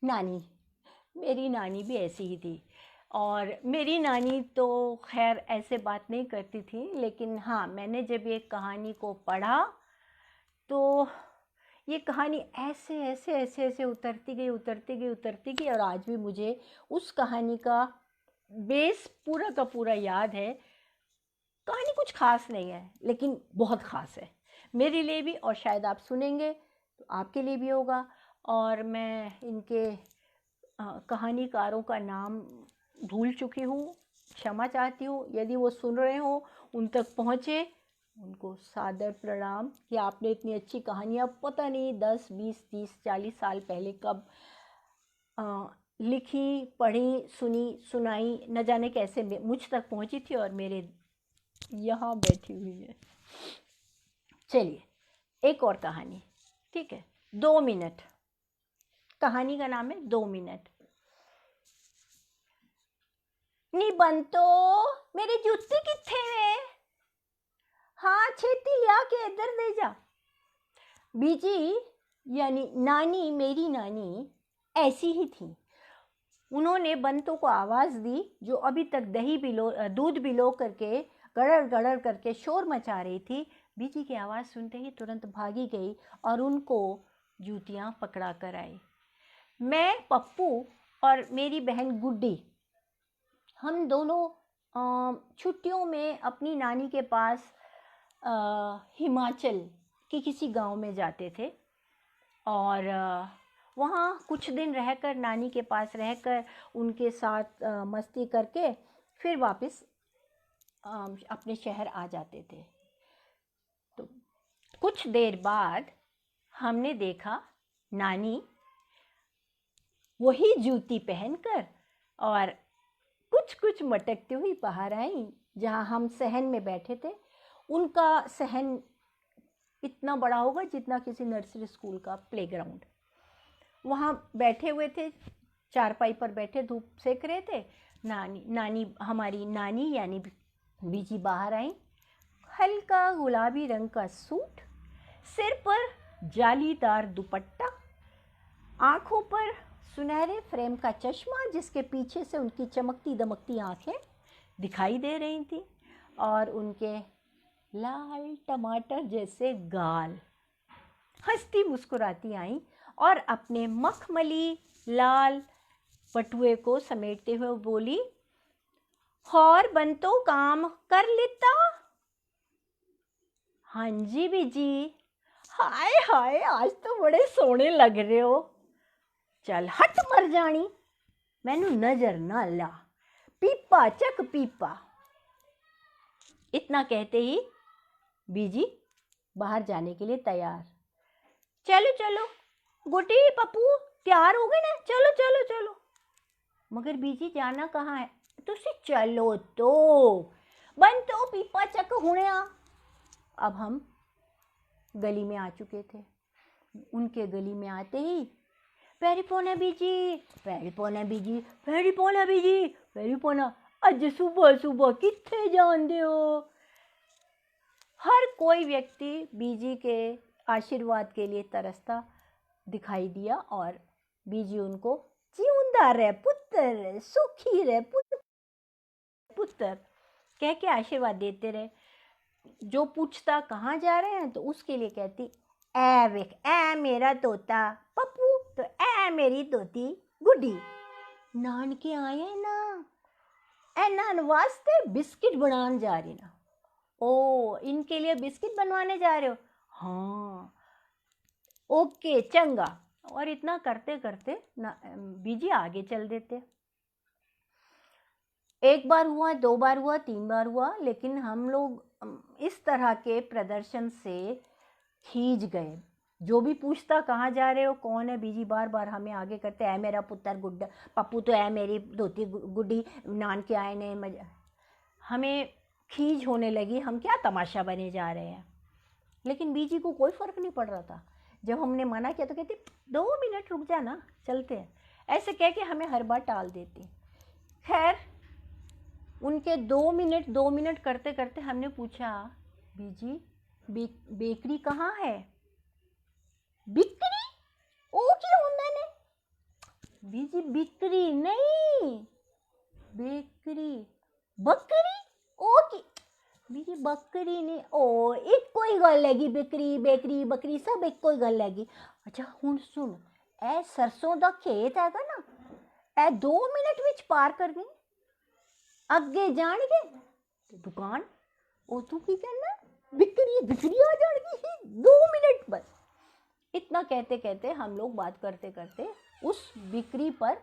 नानी। मेरी नानी भी ऐसी ही थी। और मेरी नानी तो खैर ऐसे बात नहीं करती थी, लेकिन हाँ, मैंने जब ये कहानी को पढ़ा तो ये कहानी ऐसे ऐसे ऐसे ऐसे उतरती गई और आज भी मुझे उस कहानी का बेस पूरा का पूरा याद है। कहानी कुछ खास नहीं है लेकिन बहुत ख़ास है मेरे लिए भी, और शायद आप सुनेंगे तो आपके लिए भी होगा। और मैं इनके कहानीकारों का नाम भूल चुकी हूँ, क्षमा चाहती हूँ। यदि वो सुन रहे हो, उन तक पहुँचे, उनको सादर प्रणाम कि आपने इतनी अच्छी कहानियाँ पता नहीं 10, 20, 30, 40 साल पहले कब लिखी, पढ़ी, सुनी, सुनाई, न जाने कैसे मुझ तक पहुँची थी और मेरे यहाँ बैठी हुई है। चलिए एक और कहानी, ठीक है? 2 मिनट। कहानी का नाम है 2 मिनट। नी बंतो, मेरे जूते किथे ने? हाँ, छेती लिया के इधर ले जा। बीजी यानी नानी, मेरी नानी ऐसी ही थी। उन्होंने बंतो को आवाज़ दी जो अभी तक दूध बिलो करके गड़र गड़र करके शोर मचा रही थी। बीजी की आवाज़ सुनते ही तुरंत भागी गई और उनको जूतियाँ पकड़ा कर आई। मैं, पप्पू और मेरी बहन गुड्डी, हम दोनों छुट्टियों में अपनी नानी के पास हिमाचल के किसी गांव में जाते थे और वहाँ कुछ दिन रहकर, नानी के पास रहकर, उनके साथ मस्ती करके फिर वापस अपने शहर आ जाते थे। तो कुछ देर बाद हमने देखा नानी वही जूती पहनकर और कुछ कुछ मटकती हुई बाहर आई जहाँ हम सहन में बैठे थे। उनका सहन इतना बड़ा होगा जितना किसी नर्सरी स्कूल का प्लेग्राउंड। वहाँ बैठे हुए थे, चारपाई पर बैठे धूप सेक रहे थे। नानी हमारी नानी यानी बीजी बाहर आई। हल्का गुलाबी रंग का सूट, सिर पर जालीदार दुपट्टा, आँखों पर सुनहरे फ्रेम का चश्मा जिसके पीछे से उनकी चमकती दमकती आँखें दिखाई दे रही थी और उनके लाल टमाटर जैसे गाल। हंसती मुस्कुराती आई और अपने मखमली लाल पटुए को समेटते हुए बोली, और बंतो काम कर लेता? हाँ जी बीजी। हाय हाय, आज तो बड़े सोहने लग रहे हो। चल हट मर जानी, मैनू नज़र ना ला। पीपा चक पीपा। इतना कहते ही बीजी बाहर जाने के लिए तैयार। चलो चलो गुड्डी पप्पू तैयार हो गए ना, चलो चलो चलो। मगर बीजी जाना कहाँ है? तुसी चलो तो बंतो पीपा चक हुणिया। अब हम गली में आ चुके थे। उनके गली में आते ही पैरी पौना बीजी, पैरी पौना बीजी, पैरी पौना बीजी, पैरी पौना। अज सुबह सुबह किथे जांदे हो? हर कोई व्यक्ति बीजी के आशीर्वाद के लिए तरसता दिखाई दिया और बीजी उनको जिउंदा रहे पुत्र, सुखी रहे पुत्र कह के आशीर्वाद देते रहे। जो पूछता कहाँ जा रहे हैं तो उसके लिए कहती ए वेख ए मेरा तोता पप्पू, तो ए मेरी तोती गुड्डी। नानके आए ना, ए नान वास्ते बिस्किट बनाने जा रही ना। ओ इनके लिए बिस्किट बनवाने जा रहे हो? हाँ ओके चंगा। और इतना करते करते बीजी आगे चल देते। एक बार हुआ, दो बार हुआ, तीन बार हुआ, लेकिन हम लोग इस तरह के प्रदर्शन से खींच गए। जो भी पूछता कहाँ जा रहे हो, कौन है, बीजी बार बार हमें आगे करते, ऐ मेरा पुत्र गुड्डा पप्पू, तो ऐ मेरी धोती गुड्डी, नान के आए ने मजा। हमें खींच होने लगी, हम क्या तमाशा बने जा रहे हैं। लेकिन बीजी को कोई फ़र्क नहीं पड़ रहा था। जब हमने मना किया तो कहती 2 मिनट रुक जाना, चलते हैं, ऐसे कह के हमें हर बार टाल देती। खैर उनके 2 मिनट करते करते हमने पूछा बीजी बेकरी कहाँ है? बिक्री ओ क्या होंदा ने? बीजी बिक्री नहीं, बेकरी बकरी ओ की बीजी बकरी ने ओ एक कोई गल हैगी, बिक्री बेकरी बकरी सब एक कोई गल हैगी। अच्छा हुण सुन, ए सरसों दा खेत हैगा ना, ए 2 मिनट विच पार कर गई, अगे जाणगे दुकान, ओ तू की कहना बिक्री बिक्री आ जाएगी 2 मिनट बस। इतना कहते कहते हम लोग बात करते करते उस बिक्री पर,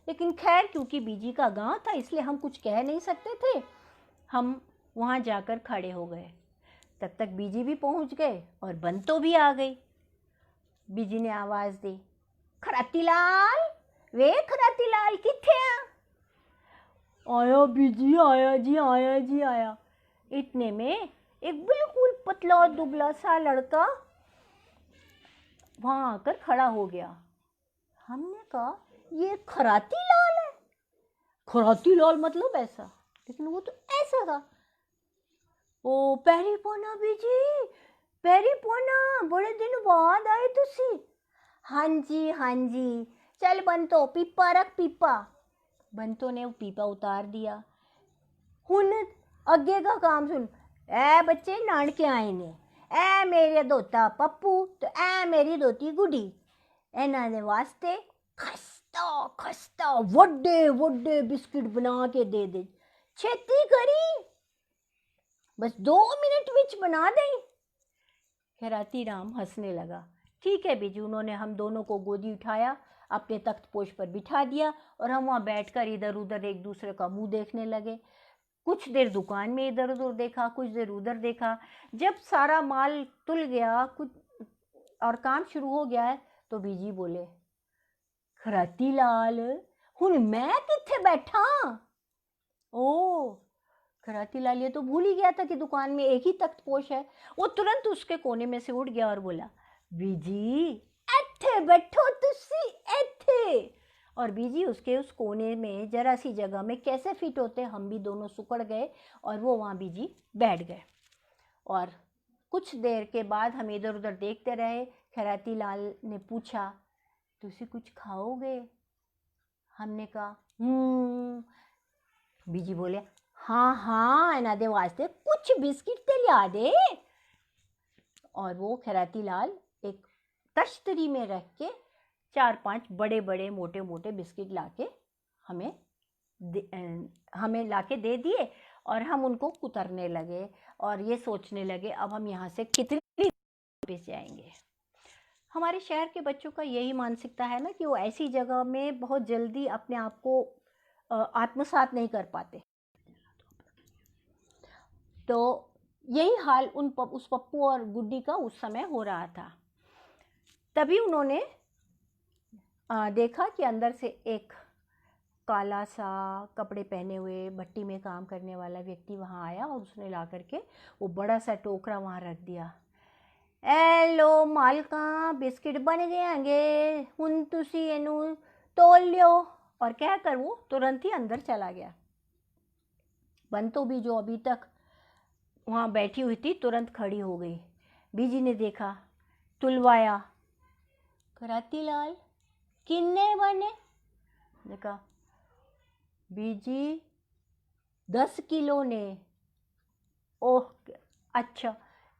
लेकिन खैर क्योंकि बीजी का गांव था इसलिए हम कुछ कह नहीं सकते थे। हम वहाँ जाकर खड़े हो गए। तब तक बीजी भी पहुँच गए और बंतो भी आ गई। बीजी ने आवाज़ दी, खराती लाल वे खराती लाल किथे आ? आया बीजी, आया जी, आया जी आया। इतने में एक बिल्कुल पतला दुबला सा लड़का वहाँ आकर खड़ा हो गया। हमने कहा ये खराती लाल है। खराती लाल मतलब ऐसा, लेकिन वो तो ऐसा था। ओ पैरी पोना बीजी, पैरी पोना, बड़े दिन बाद आए तुसी। हाँ जी, चल बंतो पीपा रख पीपा। बंतो ने वो पीपा उतार दिया। हुन अगे का काम सुन, ए बच्चे नानके आए ने, ए मेरे दोता पप्पू, तो ए मेरी दोती गुड्डी, इन्हां दे वास्ते खस्ता खस्ता वड्डे वड्डे बिस्किट बना के दे दे, छेती करी, बस 2 मिनट विच बना दे। खैराती राम हंसने लगा। ठीक है बीजू। उन्होंने हम दोनों को गोदी उठाया, अपने तख्त पोश पर बिठा दिया और हम वहाँ बैठकर इधर उधर एक दूसरे का मुंह देखने लगे। कुछ देर दुकान में इधर उधर देखा, कुछ देर उधर देखा। जब सारा माल तुल गया कुछ और काम शुरू हो गया है तो बीजी बोले, खराती लाल हुण मैं किथे बैठा? ओ खराती लाल ये तो भूल ही गया था कि दुकान में एक ही तख्त पोश है। वो तुरंत उसके कोने में से उठ गया और बोला, बीजी एथे बैठो तुसी एथे। और बीजी उसके उस कोने में जरा सी जगह में कैसे फिट होते, हम भी दोनों सुकड़ गए और वो वहाँ बीजी बैठ गए। और कुछ देर के बाद हम इधर उधर देखते रहे। खैराती लाल ने पूछा, तुसी कुछ खाओगे? हमने कहा बीजी बोले, हाँ हाँ इन्हां दे वास्ते कुछ बिस्किट ते लिया दे। और वो खैराती लाल एक तश्तरी में रख के 4-5 बड़े बड़े मोटे मोटे बिस्किट लाके हमें लाके दे दिए और हम उनको कुतरने लगे और ये सोचने लगे अब हम यहाँ से कितनी वापस जाएंगे। हमारे शहर के बच्चों का यही मानसिकता है ना कि वो ऐसी जगह में बहुत जल्दी अपने आप को आत्मसात नहीं कर पाते। तो यही हाल उस पप्पू और गुड्डी का उस समय हो रहा था। तभी उन्होंने देखा कि अंदर से एक काला सा कपड़े पहने हुए भट्टी में काम करने वाला व्यक्ति वहाँ आया और उसने ला करके वो बड़ा सा टोकरा वहाँ रख दिया। ए लो मालका, बिस्किट बन गए हैंगे, हुन तुसी एनू तोल लियो। और कहकर वो तुरंत ही अंदर चला गया। बंतो भी जो अभी तक वहाँ बैठी हुई थी तुरंत खड़ी हो गई। बीजी ने देखा, तुलवाया, कराती लाल किन्ने बने? देखा, बीजी 10 किलो ने। ओह अच्छा,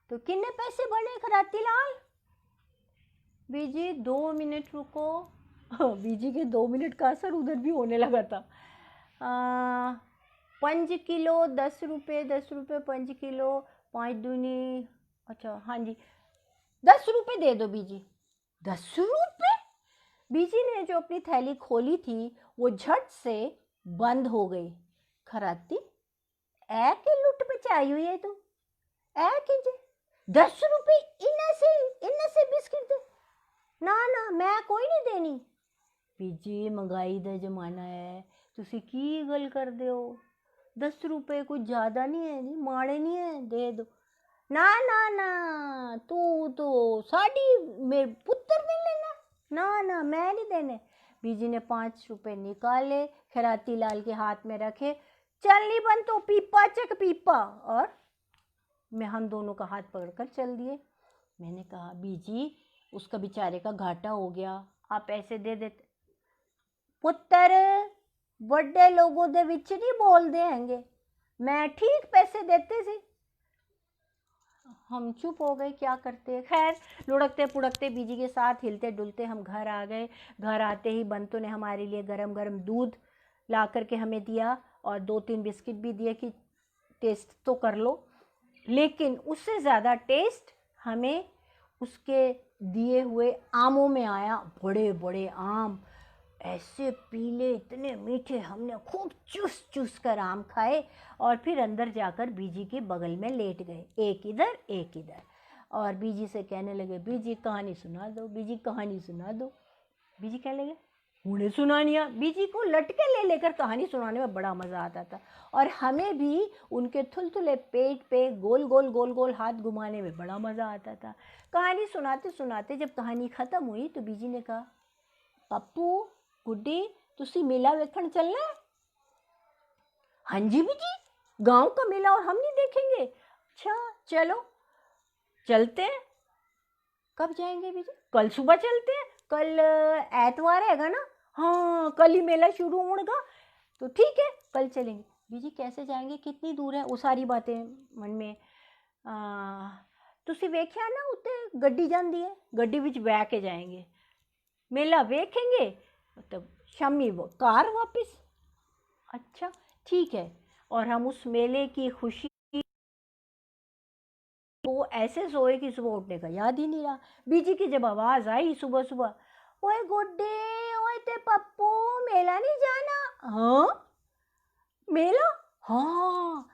तो किन्ने पैसे बने कराती लाल? बीजी 2 मिनट रुको। बीजी के 2 मिनट का असर उधर भी होने लगा था। 5 किलो 10 रुपये, 10 रुपये 5 किलो, 5 दूनी, अच्छा हाँ जी 10 रुपये दे दो बीजी। 10 रुपये? बीजी ने जो अपनी थैली खोली थी वो झट से बंद हो गई। खराती ए के लुट बचाई हुई है तू, ए कीजिए 10 रुपये इन्ने से बिस्किट दे। ना ना मैं कोई नहीं देनी। बीजी महंगाई दा जमाना है, तुसी की गल कर दे हो? 10 रुपये कुछ ज़्यादा नहीं है जी, माड़े नहीं है, दे दो। ना ना ना तू तो साड़ी मेरे पुत्र नहीं लेना। ना ना मैं नहीं देने। बीजी ने 5 रुपये निकाले, खैराती लाल के हाथ में रखे। चल नहीं बन तो पीपा चक पीपा। और हम दोनों का हाथ पकड़कर चल दिए। मैंने कहा बीजी उसका बेचारे का घाटा हो गया, आप ऐसे दे देते। पुत्र बड़े लोगों दे विच नहीं बोल देंगे, मैं ठीक पैसे देते थे। हम चुप हो गए, क्या करते। खैर लुढ़कते पुढ़कते बीजी के साथ हिलते डुलते हम घर आ गए। घर आते ही बंतु ने हमारे लिए गरम गरम दूध ला करके हमें दिया और 2-3 बिस्किट भी दिए कि टेस्ट तो कर लो। लेकिन उससे ज़्यादा टेस्ट हमें उसके दिए हुए आमों में आया। बड़े बड़े आम, ऐसे पीले, इतने मीठे। हमने खूब चूस चूस कर आम खाए और फिर अंदर जाकर बीजी के बगल में लेट गए, एक इधर एक इधर। और बीजी से कहने लगे, बीजी कहानी सुना दो, बीजी कहानी सुना दो। बीजी कहने लगे, उन्हें सुनानी है। बीजी को लटके ले लेकर कहानी सुनाने में बड़ा मज़ा आता था और हमें भी उनके थुलथुले पेट पे गोल गोल गोल गोल हाथ घुमाने में बड़ा मज़ा आता था। कहानी सुनाते सुनाते जब कहानी ख़त्म हुई तो बीजी ने कहा, पप्पू गुड्डी तुसी मेला वेखण चलना है? हाँ जी बीजी, गांव का मेला और हम नहीं देखेंगे? अच्छा चलो चलते हैं। कब जाएंगे बीजी? कल सुबह चलते हैं, कल एतवार हैगा ना? हाँ कल ही मेला शुरू होगा, तो ठीक है कल चलेंगे। बीजी कैसे जाएंगे, कितनी दूर है? वो सारी बातें मन में। तुसी वेख्या ना उत्ते गड्डी जाती है, गड्डी विच बह के जाएंगे, मेला वेखेंगे, मतलब शामी वो कार वापस। अच्छा ठीक है। और हम उस मेले की खुशी को ऐसे सोए कि सुबह उठने का याद ही नहीं रहा। बीजी की जब आवाज़ आई सुबह सुबह, ओए गुड्डे, ओए ते पप्पू मेला नहीं जाना? हाँ मेला, हाँ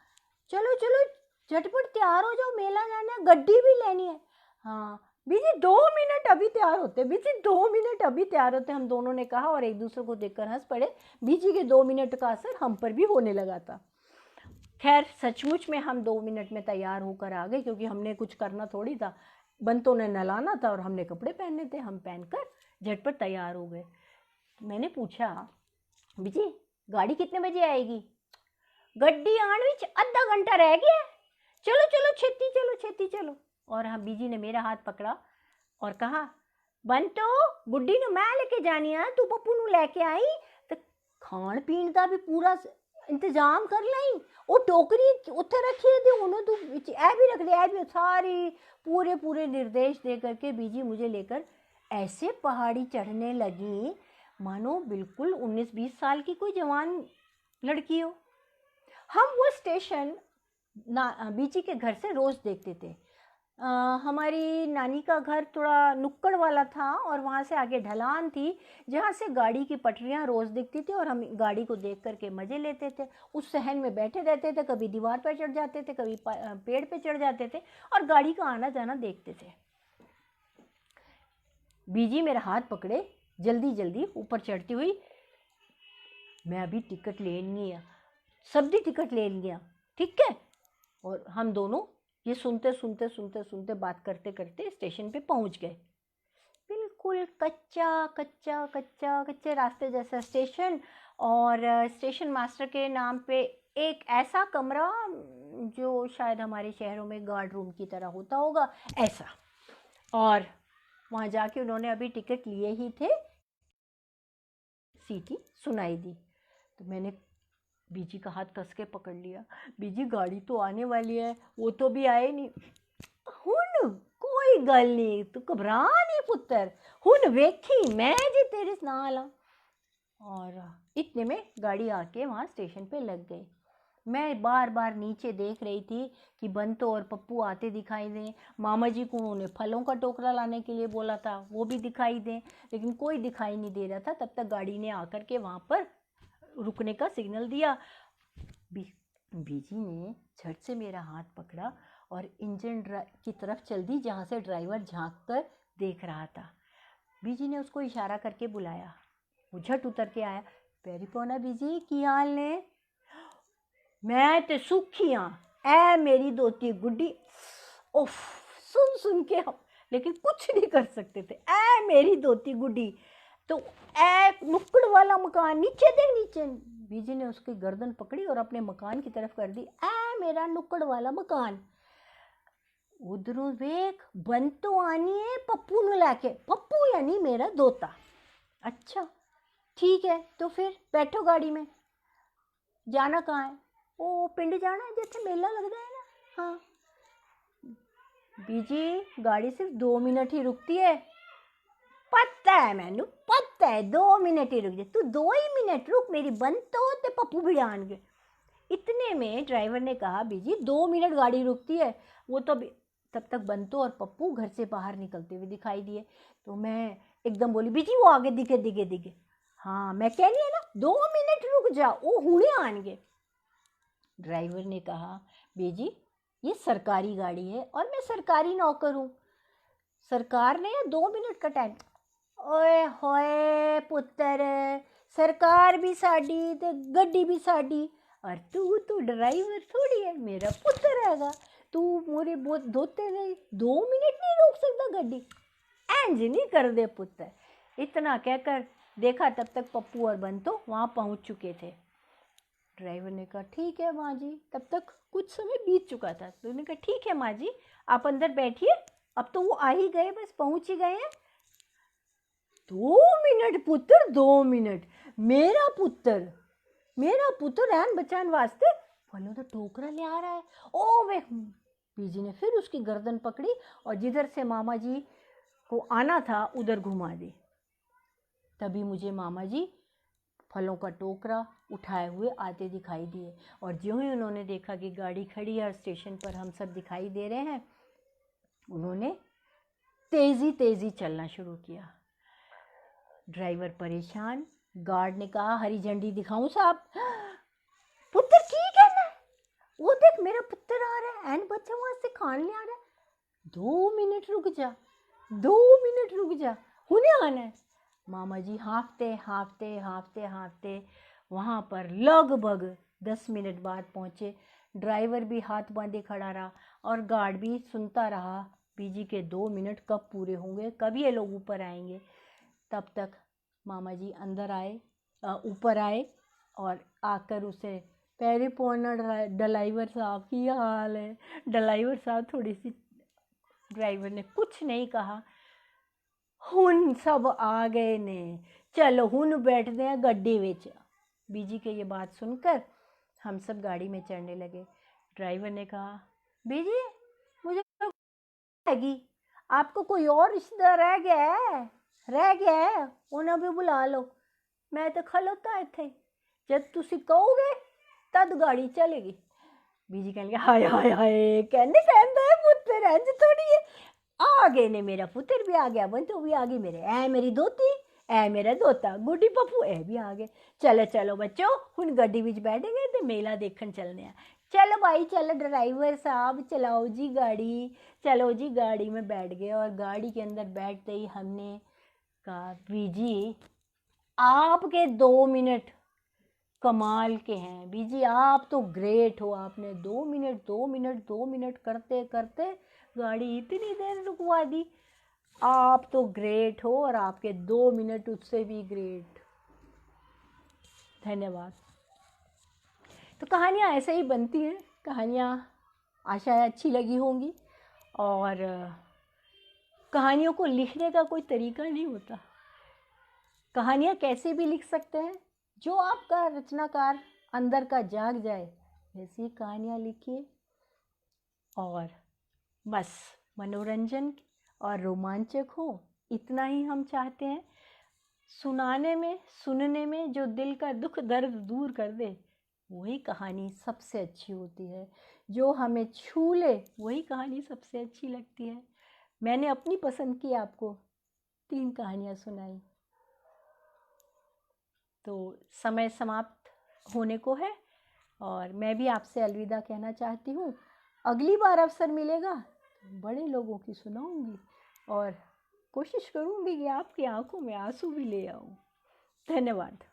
चलो चलो झटपट तैयार हो जाओ, मेला जाना है, गड्डी भी लेनी है। हाँ बीजी 2 मिनट अभी तैयार होते, बीजी 2 मिनट अभी तैयार होते, हम दोनों ने कहा और एक दूसरे को देखकर हंस पड़े। बीजी के 2 मिनट का असर हम पर भी होने लगा था। खैर सचमुच में हम 2 मिनट में तैयार होकर आ गए, क्योंकि हमने कुछ करना थोड़ी था, बंतों ने नहलाना था और हमने कपड़े पहनने थे। हम पहनकर झटपट तैयार हो गए। मैंने पूछा, बीजी गाड़ी कितने बजे आएगी? गड्डी आने विच आधा घंटा रह गया, चलो चलो छेती चलो छेती चलो। और हाँ बीजी ने मेरा हाथ पकड़ा और कहा, बंतो गुड्डी नूं मैं लेके जानी है, तू पप्पू नूं लेके आई तो खाण पीण का भी पूरा इंतजाम कर लाई। वो टोकरी उत्थे रखी थी, उन्होंने तू ए भी रख दे, ए भी, सारी पूरे पूरे निर्देश दे करके बीजी मुझे लेकर ऐसे पहाड़ी चढ़ने लगी मानो बिल्कुल 19-20 साल की कोई जवान लड़की हो। हम वो स्टेशन बीजी के घर से रोज़ देखते थे। हमारी नानी का घर थोड़ा नुक्कड़ वाला था और वहाँ से आगे ढलान थी जहाँ से गाड़ी की पटरियाँ रोज़ दिखती थी और हम गाड़ी को देख करके मज़े लेते थे। उस सहन में बैठे रहते थे, कभी दीवार पर चढ़ जाते थे, कभी पेड़ पे चढ़ जाते थे और गाड़ी का आना जाना देखते थे। बीजी मेरा हाथ पकड़े जल्दी जल्दी ऊपर चढ़ती हुई, मैं अभी टिकट लेन गया, सब्जी टिकट लेन गया, ठीक है। और हम दोनों ये सुनते सुनते सुनते सुनते बात करते करते स्टेशन पे पहुंच गए। बिल्कुल कच्चा कच्चा कच्चा कच्चे रास्ते जैसा स्टेशन और स्टेशन मास्टर के नाम पे एक ऐसा कमरा जो शायद हमारे शहरों में गार्ड रूम की तरह होता होगा, ऐसा। और वहाँ जाके उन्होंने अभी टिकट लिए ही थे, सीटी सुनाई दी। तो मैंने बीजी का हाथ कस के पकड़ लिया। बीजी गाड़ी तो आने वाली है, वो तो भी आए नहीं। हुन कोई गल नहीं, तू घबरा नहीं पुत्र, हुन वेखी मैं जी तेरे नाल। और इतने में गाड़ी आके वहाँ स्टेशन पे लग गई। मैं बार बार नीचे देख रही थी कि बंतो और पप्पू आते दिखाई दें। मामा जी को उन्होंने फलों का टोकरा लाने के लिए बोला था, वो भी दिखाई दें, लेकिन कोई दिखाई नहीं दे रहा था। तब तक गाड़ी ने आकर के वहाँ पर रुकने का सिग्नल दिया। बीजी ने झट से मेरा हाथ पकड़ा और इंजन की तरफ चल दी जहाँ से ड्राइवर झांक कर देख रहा था। बीजी ने उसको इशारा करके बुलाया, वो झट उतर के आया। पैरी पौना बीजी, की हाल ने? मैं तो सुखी हाँ, ऐ मेरी दोती गुड्डी। ओफ, सुन सुन के हम लेकिन कुछ नहीं कर सकते थे। ऐ मेरी दोती गुड्डी, तो ऐ नुक्कड़ वाला मकान, नीचे देख नीचे। बीजी ने उसकी गर्दन पकड़ी और अपने मकान की तरफ कर दी। ऐ मेरा नुक्कड़ वाला मकान। उधरों वेख बंतो आनी है पप्पू ने लैके, पप्पू यानी मेरा दोता। अच्छा ठीक है, तो फिर बैठो गाड़ी में। जाना कहाँ है? ओ पिंड जाना है जिथे मेला लगता है ना। हाँ बीजी, गाड़ी सिर्फ 2 मिनट ही रुकती है। पता है मैनू, पता है 2 मिनट ही रुक जा, तू 2 ही मिनट रुक, मेरी बंतो ते पप्पू भी आन गए। इतने में ड्राइवर ने कहा, बीजी 2 मिनट गाड़ी रुकती है। वो तो तब तक बंतो और पप्पू घर से बाहर निकलते हुए दिखाई दिए। तो मैं एकदम बोली, बीजी वो आगे दिखे दिखे दिखे। हाँ मैं कह रही है ना 2 मिनट रुक जा, वो हुणे आएंगे। ड्राइवर ने कहा, बीजी ये सरकारी गाड़ी है और मैं सरकारी नौकर हूँ, सरकार ने 2 मिनट का टाइम। ओए होए पुत्र, सरकार भी साड़ी ते गड्डी भी साड़ी, और तू ड्राइवर थोड़ी है, मेरा पुत्र हैगा। तू मोरे बहुत धोते नहीं, 2 मिनट नहीं रोक सकता गड्डी, एंज नहीं कर दे पुत्र। इतना कहकर देखा तब तक पप्पू और बंतो वहाँ पहुँच चुके थे। ड्राइवर ने कहा, ठीक है माँ जी। तब तक कुछ समय बीत चुका था। तो उन्होंने कहा, ठीक है माँ जी, आप अंदर बैठिए, अब तो वो आ ही गए, बस पहुँच ही गए हैं। 2 मिनट पुत्र, 2 मिनट। मेरा पुत्र रहन बचान वास्ते फलों का टोकरा ले आ रहा है। ओ वे, बीजी ने फिर उसकी गर्दन पकड़ी और जिधर से मामा जी को आना था उधर घुमा दी। तभी मुझे मामा जी फलों का टोकरा उठाए हुए आते दिखाई दिए। और ज्यों ही उन्होंने देखा कि गाड़ी खड़ी है और स्टेशन पर हम सब दिखाई दे रहे हैं, उन्होंने तेज़ी तेज़ी चलना शुरू किया। ड्राइवर परेशान। गार्ड ने कहा, हरी झंडी दिखाऊं साहब? पुत्र ठीक है ना, वो देख मेरा पुत्र आ रहा है, एन बच्चा वहां से खान ले आ रहा है। 2 मिनट रुक जा, 2 मिनट रुक जा, हुने आना है। मामा जी हाँफते हाँफते हाँफते हाँफते वहाँ पर लगभग 10 मिनट बाद पहुँचे। ड्राइवर भी हाथ बांधे खड़ा रहा और गार्ड भी सुनता रहा बीजी के 2 मिनट कब पूरे होंगे, कब ये लोग ऊपर आएंगे। तब तक मामा जी अंदर आए, ऊपर आए और आकर उसे पैरी पौना, ड्राइवर साहब की हाल है। ड्राइवर साहब थोड़ी सी, ड्राइवर ने कुछ नहीं कहा, हुन सब आ गए ने, चलो हुन बैठते हैं गड्डी विच। बीजी के ये बात सुनकर हम सब गाड़ी में चढ़ने लगे। ड्राइवर ने कहा, बीजी मुझे हैगी, आपको कोई और रिश्तेदार रह गया है, उन्हें भी बुला लो, मैं तो खलोता इत्थे, जब तुसी कहोगे तद गाड़ी चलेगी। बीजी कहने, हाय हाय हाय कहने कहता है पुत्र, पुत्र इंज थोड़ी है, आ गए ने मेरा पुत्र भी आ गया, बंतो भी आ गई, मेरे ऐ मेरी दोती, ऐ मेरा दोता, गुड्डी पप्पू ऐ भी आ गए। चलो चलो बच्चों, हुण गड्डी विच बैठेंगे ते मेला देखन चलने आ। चलो भाई चलो, ड्राइवर साहब चलाओ जी गाड़ी। चलो जी, गाड़ी में बैठ गए और गाड़ी के अंदर बैठते ही हमने कहा, बीजी आपके 2 मिनट कमाल के हैं, बीजी आप तो ग्रेट हो, आपने 2 मिनट करते करते गाड़ी इतनी देर रुकवा दी। आप तो ग्रेट हो और आपके 2 मिनट उससे भी ग्रेट। धन्यवाद। तो कहानियाँ ऐसे ही बनती हैं। कहानियाँ आशा है अच्छी लगी होंगी। और कहानियों को लिखने का कोई तरीका नहीं होता, कहानियाँ कैसे भी लिख सकते हैं। जो आपका रचनाकार अंदर का जाग जाए वैसी कहानियाँ लिखिए। और बस मनोरंजन और रोमांचक हो, इतना ही हम चाहते हैं। सुनाने में, सुनने में जो दिल का दुख दर्द दूर कर दे वही कहानी सबसे अच्छी होती है। जो हमें छू ले वही कहानी सबसे अच्छी लगती है। मैंने अपनी पसंद की आपको 3 कहानियाँ सुनाई। तो समय समाप्त होने को है और मैं भी आपसे अलविदा कहना चाहती हूँ। अगली बार अवसर मिलेगा तो बड़े लोगों की सुनाऊंगी और कोशिश करूंगी कि आपकी आंखों में आंसू भी ले आऊँ। धन्यवाद।